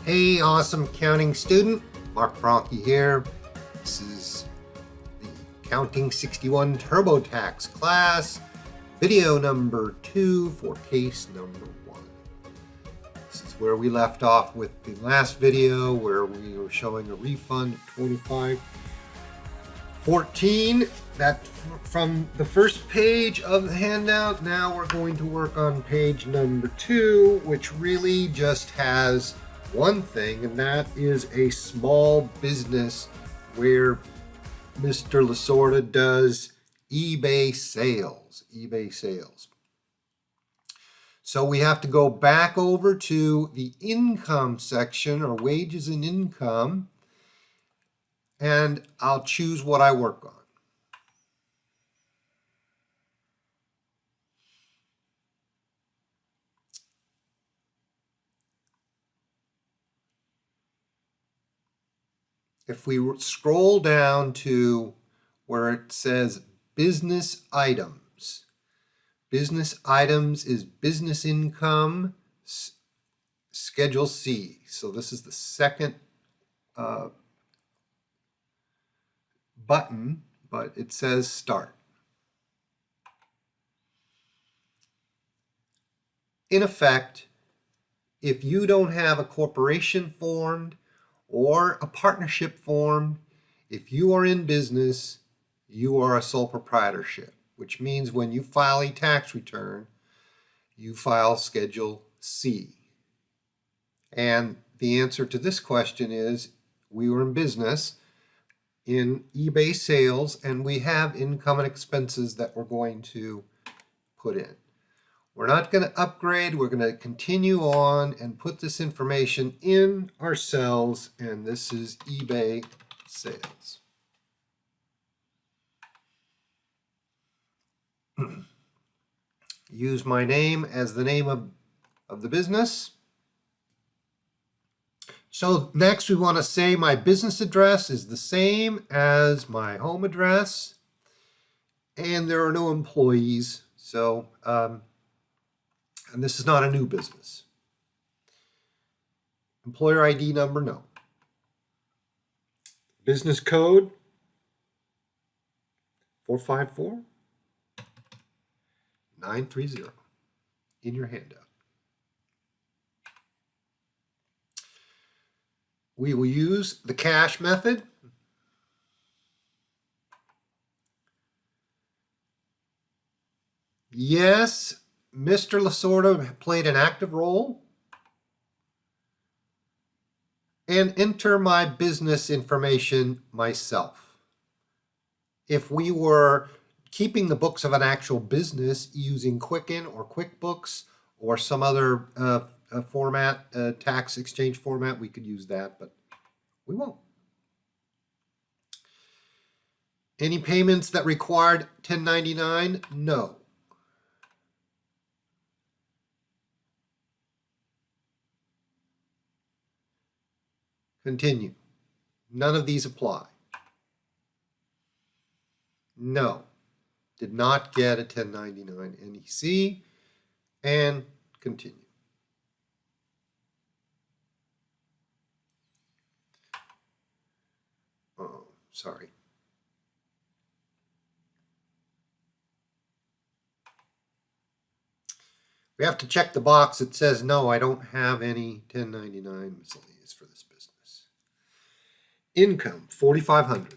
Hey, awesome accounting student. Mark Franke here. This is the Accounting 61 TurboTax class, video number 2 for case number 1. This is where we left off with the last video where we were showing a refund of $25.14. That from the first page of the handout. Now we're going to work on page number 2, which really just has one thing, and that is a small business where Mr. Lasorda does eBay sales. So we have to go back over to the income section, or wages and income, and I'll choose what I work on. If we scroll down to where it says business items is business income, Schedule C. So this is the second button, but it says start. In effect, if you don't have a corporation formed or a partnership formed, if you are in business, you are a sole proprietorship, which means when you file a tax return, you file Schedule C. And the answer to this question is we were in business in eBay sales, and we have income and expenses that we're going to put in. We're not going to upgrade. We're going to continue on and put this information in our cells, and this is eBay sales. Use my name as the name of the business. So next we want to say my business address is the same as my home address, and there are no employees. So and this is not a new business. Employer ID number, no. Business code, 454-930 in your handout. We will use the cash method. Yes, Mr. Lasorda played an active role. And enter my business information myself. If we were keeping the books of an actual business using Quicken or QuickBooks or some other format, tax exchange format, we could use that, but we won't. Any payments that required 1099? No. Continue. None of these apply. No. Did not get a 1099 NEC. And continue. Oh, sorry. We have to check the box that says, no, I don't have any 1099 miscellaneous for this business. Income, $4,500.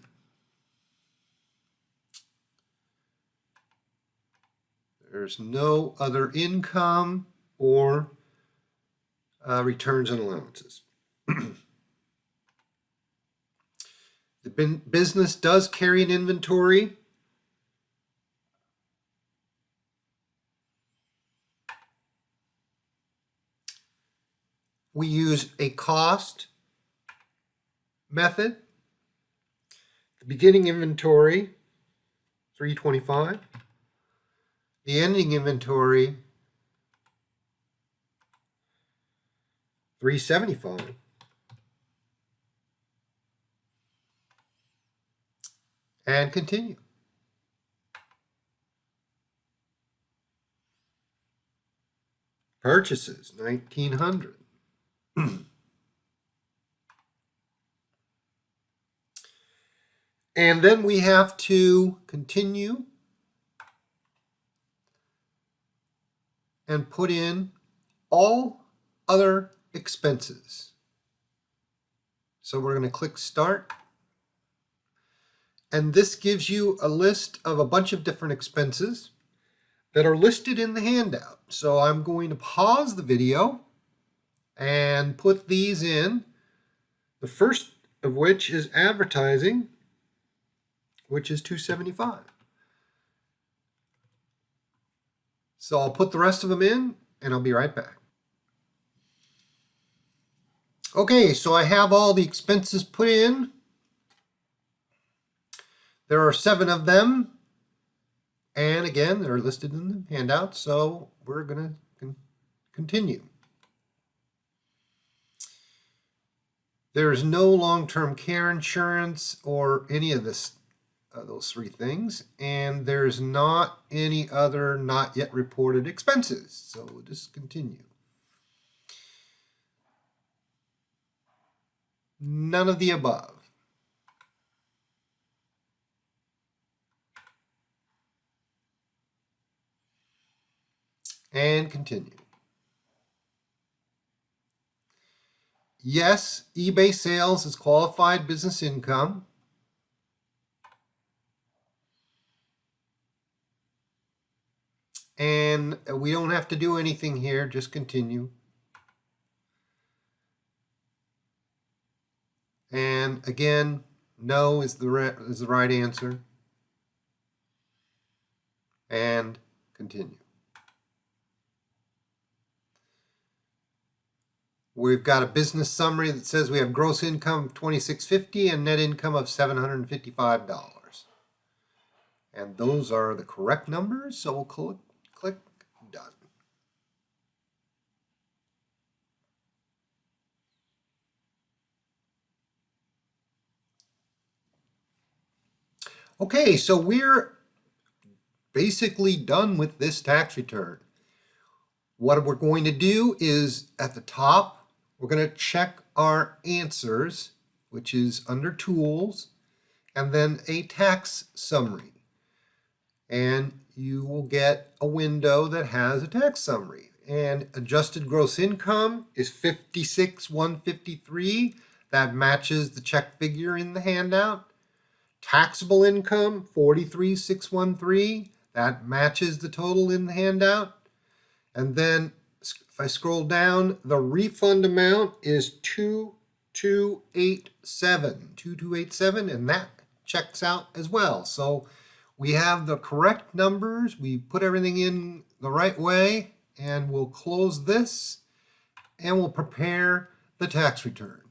There's no other income or returns and allowances. The business does carry an inventory. We use a cost method. The beginning inventory, $325. The ending inventory, $375. And continue. Purchases, $1,900. And then we have to continue and put in all other expenses. So we're going to click Start. And this gives you a list of a bunch of different expenses that are listed in the handout. So I'm going to pause the video and put these in. The first of which is advertising, which is $275. So I'll put the rest of them in and I'll be right back. Okay, so I have all the expenses put in. There are 7 of them. And again, they're listed in the handout, so we're going to continue. There's no long-term care insurance or any of this, those 3 things, and there's not any other not yet reported expenses. So we'll just continue. None of the above. And continue. Yes, eBay sales is qualified business income. And we don't have to do anything here, just continue. And again, no is the right answer. And continue. We've got a business summary that says we have gross income of $2,650 and net income of $755. And those are the correct numbers, so we'll click Done. Okay, so we're basically done with this tax return. What we're going to do is at the top, we're going to check our answers, which is under Tools, and then a tax summary. And you will get a window that has a tax summary. And adjusted gross income is $56,153. That matches the check figure in the handout. Taxable income, $43,613. That matches the total in the handout. And then if I scroll down, the refund amount is $2287, and that checks out as well. So we have the correct numbers. We put everything in the right way, and we'll close this, and we'll prepare the tax return.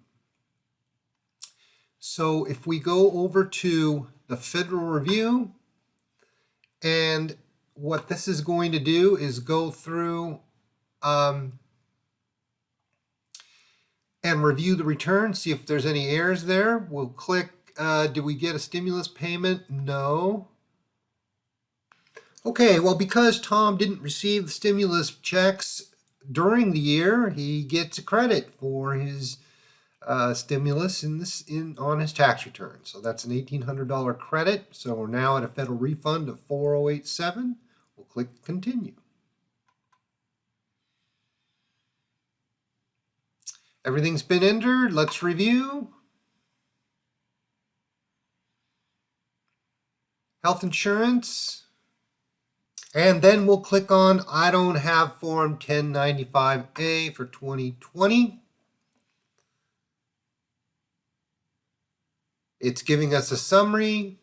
So if we go over to the Federal Review, and what this is going to do is go through and review the return, see if there's any errors there. We'll click, did we get a stimulus payment? No. Okay, well, because Tom didn't receive the stimulus checks during the year, he gets a credit for his stimulus on his tax return. So that's an $1,800 credit. So we're now at a federal refund of $4,087. We'll click Continue. Everything's been entered. Let's review. Health insurance. And then we'll click on I don't have Form 1095A for 2020. It's giving us a summary,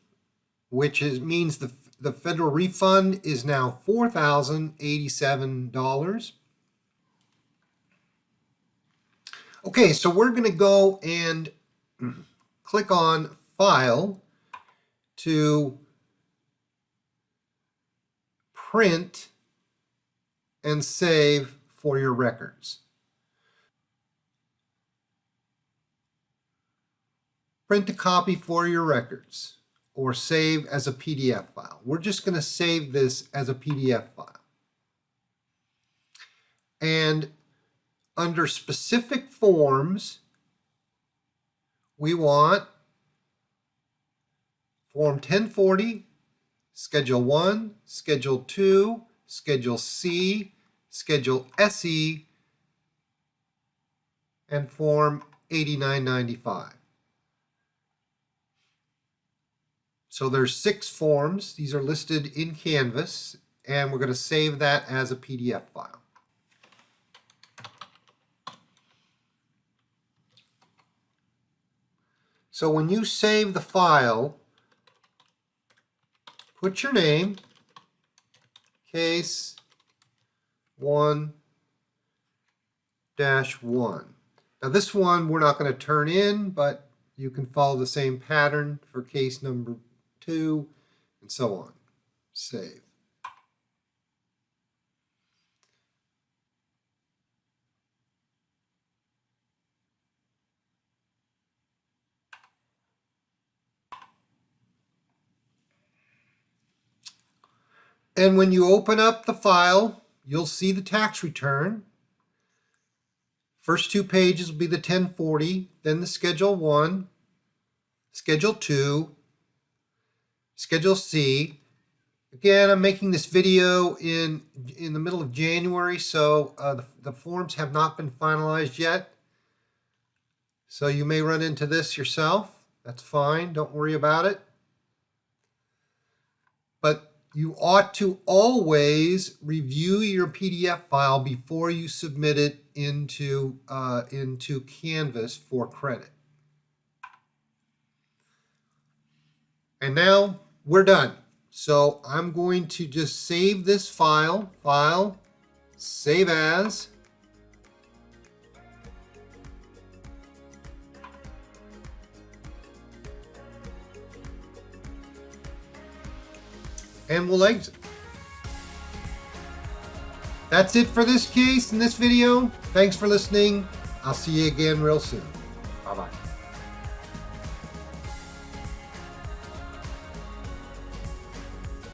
which means the federal refund is now $4,087. Okay, so we're going to go and click on File to print and save for your records. Print a copy for your records or save as a PDF file. We're just going to save this as a PDF file. And under specific forms, we want Form 1040, Schedule 1, Schedule 2, Schedule C, Schedule SE, and Form 8995. So there's 6 forms. These are listed in Canvas, and we're going to save that as a PDF file. So when you save the file, put your name, case 1-1. Now this one we're not going to turn in, but you can follow the same pattern for case number 2, and so on. Save. And when you open up the file, you'll see the tax return. First 2 pages will be the 1040, then the Schedule 1, Schedule 2, Schedule C. Again, I'm making this video in the middle of January, so the forms have not been finalized yet. So you may run into this yourself. That's fine. Don't worry about it. But you ought to always review your PDF file before you submit it into Canvas for credit. And now we're done. So I'm going to just save this file, save as. And we'll exit. That's it for this case in this video. Thanks for listening. I'll see you again real soon. Bye-bye.